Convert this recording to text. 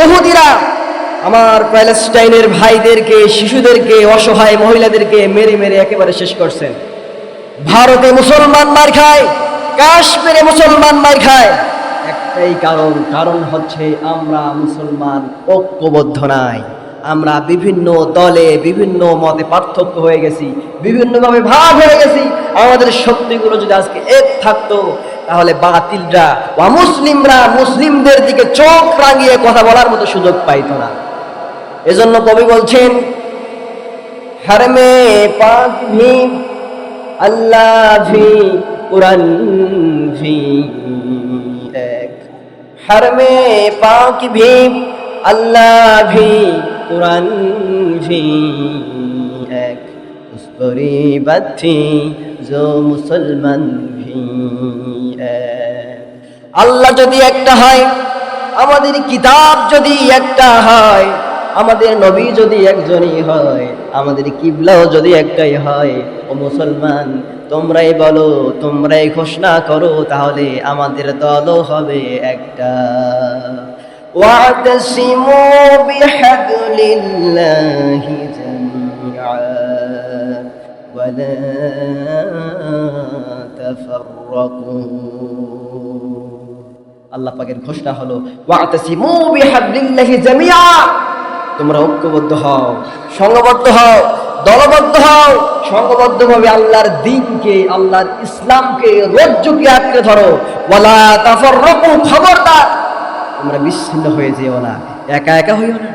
ইহুদিরা আমার প্যালেস্টাইনের ভাইদেরকে, শিশুদেরকে, অসহায় মহিলাদেরকে মেরে মেরে একেবারে শেষ করছেন। ভারতে মুসলমান মার খায়, কাশ্মীরে মুসলমান মার খায়, একটাই কারণ হচ্ছে আমরা মুসলমান ঐক্যবদ্ধ নাই। আমরা বিভিন্ন দলে, বিভিন্ন মতে পার্থক্য হয়ে গেছি, বিভিন্নভাবে ভাগ হয়ে গেছি। আমাদের শক্তিগুলো যদি আজকে এক থাকতো, তাহলে বাতিলরা বা মুসলিমরা মুসলিমদের দিকে চোখ রাঙিয়ে কথা বলার মতো সুযোগ পাইত না। এজন্য কবি বলছেন, হরমে পাক ভি আল্লাহ ভি কুরআন ভি এক, হরমে পাক ভি আল্লাহ ভি কুরআন ভি এক, উস পরি বাথি জো মুসলমান ভি এক। আল্লাহ যদি একটা হয়, আমাদের কিতাব যদি একটা হয়, আমাদের নবী যদি একজনই হয়, আমাদের কিবলাও যদি একটাই হয়, ও মুসলমান তোমরাই বলো, তোমরাই ঘোষণা করো, তাহলে আমাদের দলও হবে একটা। ওয়াতাসিমু বিহাবলিল্লাহি জামিআ ওয়ালা তাফাররাকু। আল্লাহ পাকের ঘোষণা হলো, ওয়াতাসিমু বিহাবলিল্লাহি জামিআ, তোমরা ঐক্যবদ্ধ হও, সংঘবদ্ধ হও, দলবদ্ধ হও, সংঘবদ্ধভাবে আল্লাহর দ্বীনকে, আল্লাহর ইসলামকে, রজ্জুকে আঁকড়ে ধরো। ওয়ালা তাফাররাকু, খবরদার তোমরা বিচ্ছিন্ন হয়ে যেও না, একা একা হইও না।